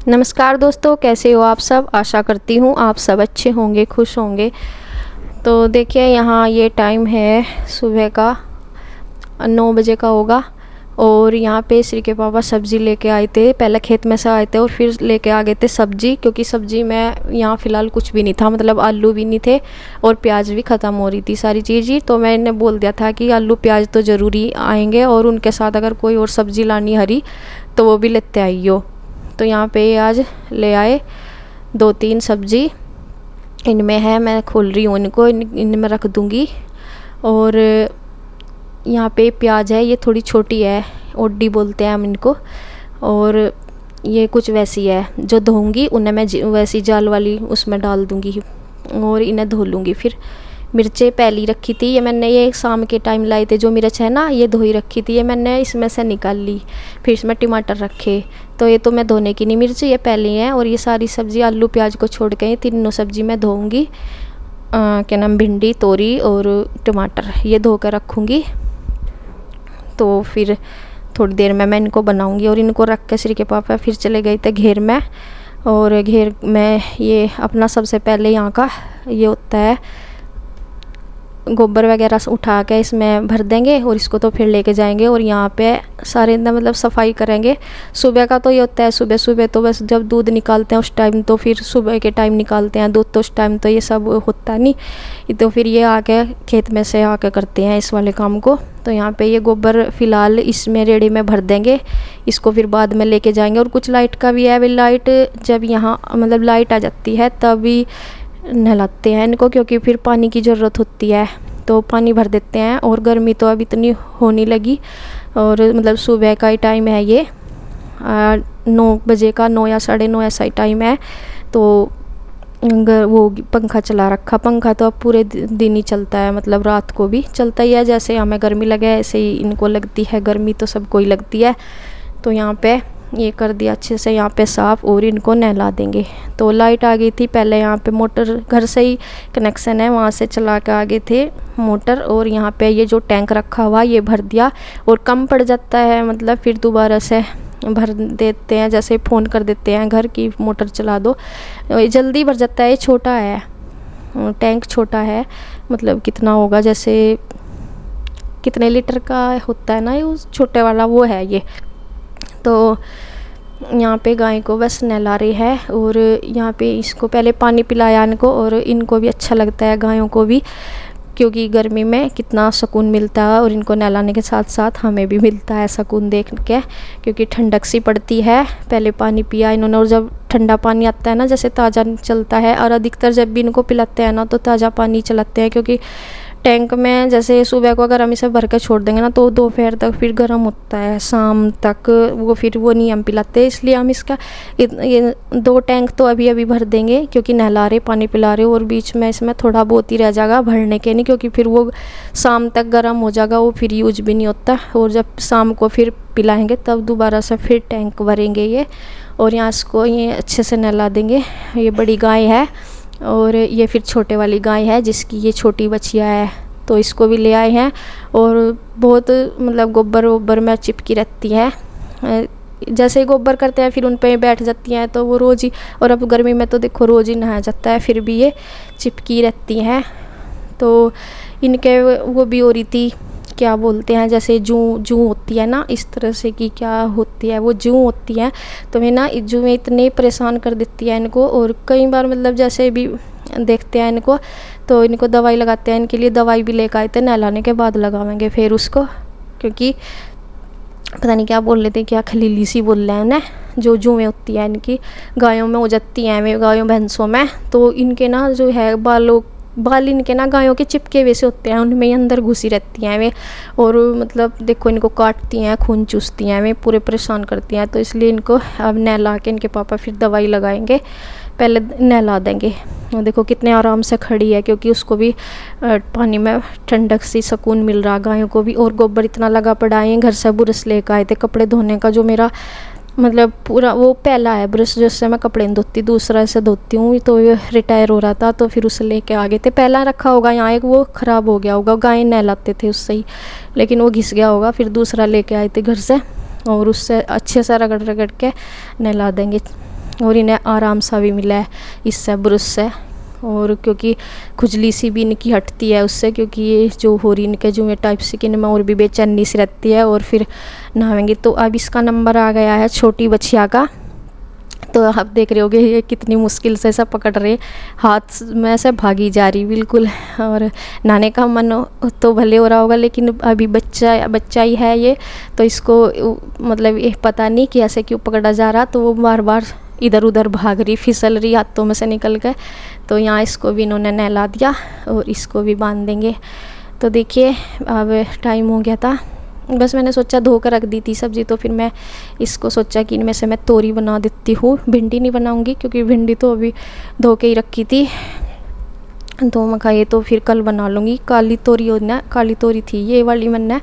नमस्कार दोस्तों, कैसे हो आप सब। आशा करती हूँ आप सब अच्छे होंगे, खुश होंगे। तो देखिए, यहाँ ये टाइम है सुबह का 9 बजे का होगा। और यहाँ पे श्री के पापा सब्ज़ी लेके आए थे। पहले खेत में से आए थे और फिर लेके आ गए थे सब्ज़ी, क्योंकि सब्ज़ी में यहाँ फ़िलहाल कुछ भी नहीं था, मतलब आलू भी नहीं थे और प्याज भी ख़त्म हो रही थी सारी चीज़ ही। तो मैंने बोल दिया था कि आलू प्याज तो ज़रूरी आएंगे और उनके साथ अगर कोई और सब्ज़ी लानी हरी तो वो भी लेते आइयो। तो यहाँ पे आज ले आए 2-3 सब्ज़ी। इनमें है, मैं खोल रही हूँ इनको, इनमें रख दूँगी। और यहाँ पे प्याज है, ये थोड़ी छोटी है, ओडी बोलते हैं हम इनको। और ये कुछ वैसी है, जो धोऊंगी उन्हें मैं वैसी जाल वाली उसमें डाल दूँगी और इन्हें धो लूँगी। फिर मिर्चें पहली रखी थी, ये मैंने ये शाम के टाइम लाई थे जो मिर्च है ना, ये धोई रखी थी, ये मैंने इसमें से निकाल ली। फिर इसमें टमाटर रखे, तो ये तो मैं धोने की नहीं मिर्च, ये पहले हैं। और ये सारी सब्ज़ी आलू प्याज को छोड़ के ये तीनों सब्ज़ी मैं धोऊंगी। क्या नाम, भिंडी, तोरी और टमाटर, ये धो कर रखूँगी। तो फिर थोड़ी देर में मैं इनको बनाऊंगी। और इनको रख के श्री के पापा फिर चले गए थे घेर में। और घेर में ये अपना सबसे पहले यहाँ का ये होता है, गोबर वगैरह उठा के इसमें भर देंगे और इसको तो फिर लेके जाएंगे। और यहाँ पे सारे मतलब सफाई करेंगे। सुबह का तो ये होता है, सुबह सुबह तो बस जब दूध निकालते हैं उस टाइम, तो फिर सुबह के टाइम निकालते हैं दूध, तो उस टाइम तो ये सब होता नहीं। तो फिर ये आके खेत में से आके करते हैं इस वाले काम को। तो यहाँ पे ये गोबर फ़िलहाल इसमें रेड़ी में भर देंगे, इसको फिर बाद में लेके जाएंगे। और कुछ लाइट का भी है, वे लाइट जब यहाँ मतलब लाइट आ जाती है तभी नहलाते हैं इनको, क्योंकि फिर पानी की ज़रूरत होती है तो पानी भर देते हैं। और गर्मी तो अब इतनी होने लगी, और मतलब सुबह का ही टाइम है ये, 9 बजे का, 9 या 9:30 ऐसा ही टाइम है। तो वो पंखा चला रखा, पंखा तो अब पूरे दिन ही चलता है, मतलब रात को भी चलता ही है। जैसे हमें गर्मी लगे ऐसे ही इनको लगती है गर्मी, तो सबको ही लगती है। तो यहाँ पे ये कर दिया अच्छे से यहाँ पे साफ़, और इनको नहला देंगे। तो लाइट आ गई थी पहले, यहाँ पे मोटर घर से ही कनेक्शन है, वहाँ से चला के आ गए थे मोटर। और यहाँ पे ये जो टैंक रखा हुआ ये भर दिया। और कम पड़ जाता है मतलब फिर दोबारा से भर देते हैं, जैसे फ़ोन कर देते हैं घर की मोटर चला दो, जल्दी भर जाता है। ये छोटा है टैंक, छोटा है, मतलब कितना होगा, जैसे कितने लीटर का होता है ना ये छोटे वाला, वो है ये। तो यहाँ पे गाय को बस नहला रही है। और यहाँ पे इसको पहले पानी पिलाया इनको, और इनको भी अच्छा लगता है गायों को भी, क्योंकि गर्मी में कितना सुकून मिलता है। और इनको नहलाने के साथ साथ हमें भी मिलता है सुकून देख के, क्योंकि ठंडक सी पड़ती है। पहले पानी पिया इन्होंने, और जब ठंडा पानी आता है ना, जैसे ताज़ा चलता है, और अधिकतर जब भी इनको पिलाते हैं ना तो ताज़ा पानी चलाते हैं, क्योंकि टैंक में जैसे सुबह को अगर हम इसे भर के छोड़ देंगे ना तो दोपहर तक फिर गर्म होता है, शाम तक वो फिर वो नहीं हम पिलाते। इसलिए हम इसका ये 2 टैंक तो अभी अभी भर देंगे, क्योंकि नहला रहे, पानी पिला रहे। और बीच में इसमें थोड़ा बहुत ही रह जाएगा भरने के नहीं, क्योंकि फिर वो शाम तक गर्म हो जाएगा, वो फिर यूज भी नहीं होता। और जब शाम को फिर पिलाएंगे तब दोबारा से फिर टैंक भरेंगे ये। और यहाँ इसको ये अच्छे से नहला देंगे। ये बड़ी गाय है और ये फिर छोटे वाली गाय है जिसकी ये छोटी बछिया है, तो इसको भी ले आए हैं। और बहुत मतलब गोबर वोबर में चिपकी रहती है, जैसे ही गोबर करते हैं फिर उन पे बैठ जाती हैं, तो वो रोज़ ही, और अब गर्मी में तो देखो रोज़ ही नहाया जाता है, फिर भी ये चिपकी रहती हैं। तो इनके वो भी हो रही थी, क्या बोलते हैं, जैसे जूं होती है ना, इस तरह से कि क्या होती है वो जूं होती है। तो मैं ना जूं इतने परेशान कर देती है इनको। और कई बार मतलब जैसे भी देखते हैं इनको तो इनको दवाई लगाते हैं, इनके लिए दवाई भी लेकर आए थे, नहलाने के बाद लगाएंगे फिर उसको, क्योंकि पता नहीं क्या बोल रहे थे, क्या खलीली सी बोल रहे हैं उन्हें, जो जुएँ होती है इनकी गायों में हो जाती हैं, गायों भैंसों में। तो इनके ना जो है बाल इनके ना गायों के चिपके वैसे होते हैं, उनमें ही अंदर घुसी रहती हैं वे। और मतलब देखो इनको काटती हैं, खून चूसती हैं वे, पूरे परेशान करती हैं। तो इसलिए इनको अब नहला के इनके पापा फिर दवाई लगाएंगे, पहले नहला देंगे। और देखो कितने आराम से खड़ी है, क्योंकि उसको भी पानी में ठंडक सी सुकून मिल रहा गायों को भी। और गोबर इतना लगा पड़ा है, घर से ब्रश लेकर आए थे कपड़े धोने का, जो मेरा मतलब पूरा वो पहला है ब्रश जिससे मैं कपड़े नहीं धोती, दूसरा से धोती हूँ। तो ये रिटायर हो रहा था तो फिर उसे लेके आ गए थे। पहला रखा होगा यहाँ एक, वो ख़राब हो गया होगा, गाय नहलाते थे उससे ही, लेकिन वो घिस गया होगा। फिर दूसरा लेके आए थे घर से, और उससे अच्छे से रगड़ रगड़ के नहला देंगे। और इन्हें आराम सा भी मिला है इससे, ब्रश से। और क्योंकि खुजली सी भी इनकी हटती है उससे, क्योंकि ये जो हो रही इनके जुए टाइप से कि इनमें और भी बेचैनी सी रहती है और फिर नहाएंगे। तो अब इसका नंबर आ गया है छोटी बछिया का। तो आप देख रहे होगे ये कितनी मुश्किल से ऐसा पकड़ रहे, हाथ में ऐसे भागी जा रही बिल्कुल। और नहाने का मन तो भले हो रहा होगा, लेकिन अभी बच्चा ही है ये, तो इसको मतलब ये पता नहीं कि ऐसे क्यों पकड़ा जा रहा। तो वो बार बार इधर उधर भाग रही, फिसल रही हाथों में से निकल गए। तो यहाँ इसको भी इन्होंने नहला दिया और इसको भी बांध देंगे। तो देखिए अब टाइम हो गया था, बस मैंने सोचा धो कर रख दी थी सब्ज़ी, तो फिर मैं इसको सोचा कि इनमें से मैं तोरी बना देती हूँ। भिंडी नहीं बनाऊँगी क्योंकि भिंडी तो अभी धो के ही रखी थी, तो मैं कहा ये तो फिर कल बना लूँगी। काली तोरी थी ये वाली, मैंने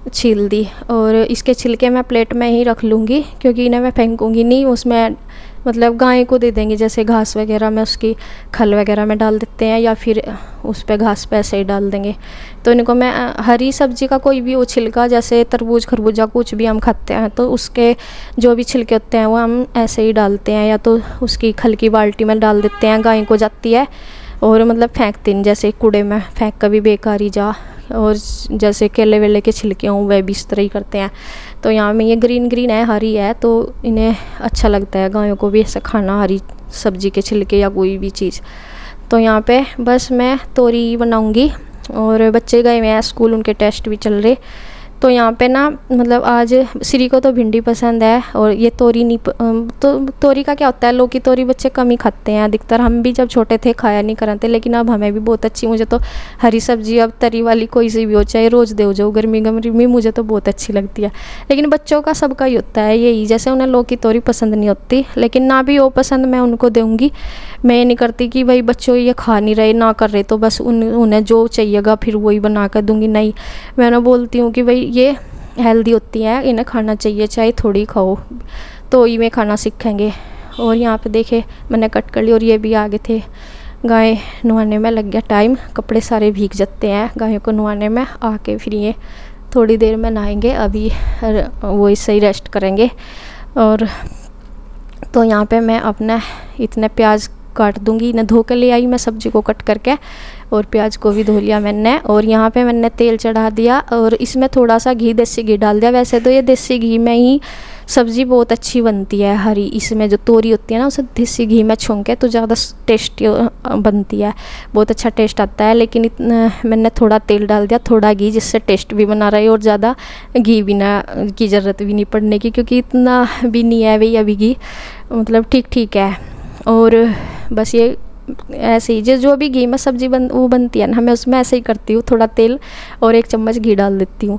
छील दी। और इसके छिलके मैं प्लेट में ही रख लूँगी क्योंकि इन्हें मैं फेंकूँगी नहीं, उसमें मतलब गाय को दे देंगे, जैसे घास वगैरह में उसकी खल वगैरह में डाल देते हैं या फिर उस पे घास पे ऐसे ही डाल देंगे। तो इनको मैं हरी सब्जी का कोई भी वो छिलका, जैसे तरबूज खरबूजा कुछ भी हम खाते हैं तो उसके जो भी छिलके होते हैं वो हम ऐसे ही डालते हैं, या तो उसकी खल की बाल्टी में डाल देते हैं, गाय को जाती है। और मतलब फेंकते नहीं, जैसे कूड़े में फेंक कभी बेकार ही जा। और जैसे केले वेले के छिलके हों वह भी इस तरह ही करते हैं। तो यहाँ में ये ग्रीन है, हरी है, तो इन्हें अच्छा लगता है गायों को भी ऐसा खाना, हरी सब्जी के छिलके या कोई भी चीज़। तो यहाँ पे बस मैं तोरी बनाऊँगी। और बच्चे गए हुए हैं स्कूल, उनके टेस्ट भी चल रहे। तो यहाँ पे ना मतलब आज श्री को तो भिंडी पसंद है और ये तोरी नहीं तो तोरी का क्या होता है, लौकी तोरी बच्चे कम ही खाते हैं अधिकतर। हम भी जब छोटे थे खाया नहीं करते, लेकिन अब हमें भी बहुत अच्छी, मुझे तो हरी सब्जी अब तरी वाली कोई सी भी हो, चाहे रोज़ दे जाओ गर्मी मुझे तो बहुत अच्छी लगती है। लेकिन बच्चों का सबका ही होता है यही, जैसे उन्हें लौकी तोरी पसंद नहीं होती, लेकिन ना भी वो पसंद मैं उनको दूँगी। मैं ये नहीं करती कि भाई बच्चों ये खा नहीं रहे ना कर रहे तो बस उन्हें जो चाहिएगा फिर वही बना कर दूँगी, नहीं। मैं ना बोलती हूँ कि भाई ये हेल्दी होती है, इन्हें खाना चाहिए, चाहे थोड़ी खाओ, तो ही में खाना सीखेंगे। और यहाँ पे देखे मैंने कट कर ली और ये भी आगे थे। गाय नहाने में लग गया टाइम, कपड़े सारे भीग जाते हैं गायों को नहाने में। आके फिर ये थोड़ी देर में नहाएंगे, अभी वो ऐसे ही रेस्ट करेंगे। और तो यहाँ पे मैं अपना इतने प्याज काट दूंगी, इन्हें धो के ले आई मैं सब्जी को कट करके, और प्याज को भी धो लिया मैंने। और यहाँ पे मैंने तेल चढ़ा दिया और इसमें थोड़ा सा घी, देसी घी डाल दिया। वैसे तो ये देसी घी में ही सब्ज़ी बहुत अच्छी बनती है हरी, इसमें जो तोरी होती है ना उसे देसी घी में छौंक के तो ज़्यादा टेस्टी बनती है, बहुत अच्छा टेस्ट आता है। लेकिन इतना मैंने थोड़ा तेल डाल दिया, थोड़ा घी, जिससे टेस्ट भी बना रही और ज़्यादा घी भी ना की ज़रूरत भी नहीं पड़ने की, क्योंकि इतना भी नहीं है भाई अभी घी, मतलब ठीक है। और बस ये ऐसे ही जो भी घी में सब्ज़ी वो बनती है ना, मैं उसमें ऐसे ही करती हूँ, थोड़ा तेल और 1 चम्मच घी डाल देती हूँ।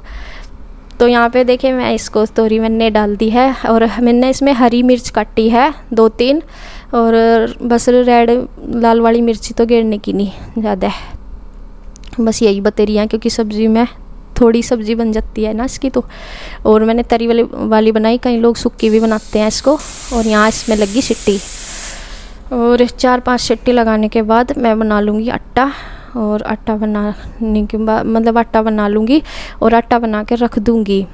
तो यहाँ पे देखिए मैं इसको तोरी मैंने डाल दी है और मैंने इसमें हरी मिर्च काटी है 2-3, और बस रेड लाल वाली मिर्ची तो गिरने की नहीं ज़्यादा है, बस यही बतेरी हैं क्योंकि सब्ज़ी में थोड़ी सब्ज़ी बन जाती है ना इसकी। तो और मैंने तरी वाली बनाई, कई लोग सूखी भी बनाते हैं इसको। और यहाँ इसमें लगी सीटी, और 4-5 सीटी लगाने के बाद मैं बना लूँगी आटा। और आटा बनाने के बाद मतलब आटा बना लूँगी और आटा बना के रख दूँगी।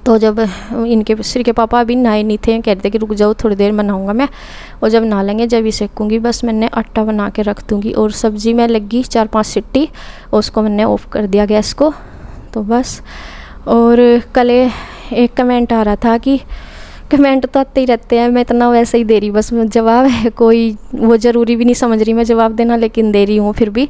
तो जब इनके श्री के पापा अभी नहाए नहीं थे, कहते कि रुक जाओ थोड़ी देर बनाऊँगा मैं, और जब नहा लेंगे जब ही सेकूँगी। बस मैंने आटा बना के रख दूँगी। और सब्ज़ी में लगी 4-5 सीटी, उसको मैंने ऑफ कर दिया गैस को। तो बस, और कल एक कमेंट आ रहा था कि कमेंट तो आते ही रहते हैं, मैं इतना वैसे ही दे रही, बस जवाब है कोई वो ज़रूरी भी नहीं समझ रही मैं जवाब देना, लेकिन दे रही हूँ फिर भी।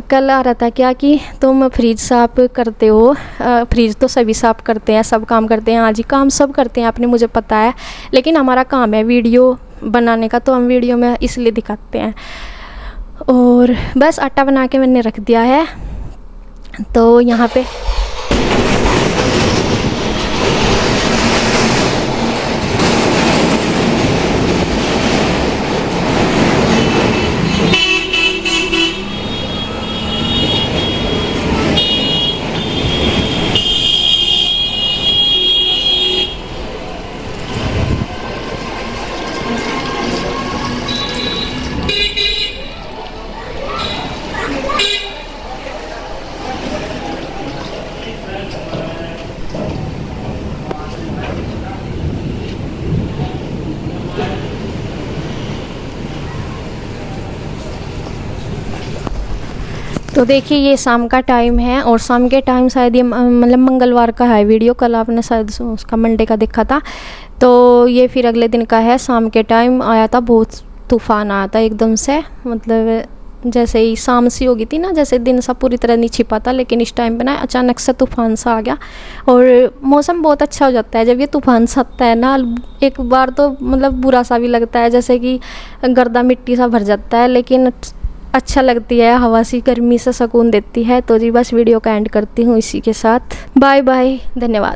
कल आ रहा था क्या कि तुम फ्रिज साफ़ करते हो, फ्रिज तो सभी साफ़ करते हैं, सब काम करते हैं, आज ही काम सब करते हैं आपने, मुझे पता है, लेकिन हमारा काम है वीडियो बनाने का, तो हम वीडियो में इसलिए दिखाते हैं। और बस आटा बना के मैंने रख दिया है। तो यहाँ पे तो देखिए ये शाम का टाइम है और शाम के टाइम शायद ये मतलब मंगलवार का है वीडियो, कल आपने शायद उसका मंडे का देखा था। तो ये फिर अगले दिन का है, शाम के टाइम आया था, बहुत तूफ़ान आया था एकदम से, मतलब जैसे ही शाम सी हो गई थी ना, जैसे दिन सा पूरी तरह नहीं छिपा था, लेकिन इस टाइम पे ना अचानक से तूफ़ान सा आ गया और मौसम बहुत अच्छा हो जाता है जब ये तूफ़ान सा आता है ना। एक बार तो मतलब बुरा सा भी लगता है, जैसे कि गर्दा मिट्टी सा भर जाता है, लेकिन अच्छा लगती है, हवा सी गर्मी से सुकून देती है। तो जी बस वीडियो का एंड करती हूँ इसी के साथ। बाय बाय, धन्यवाद।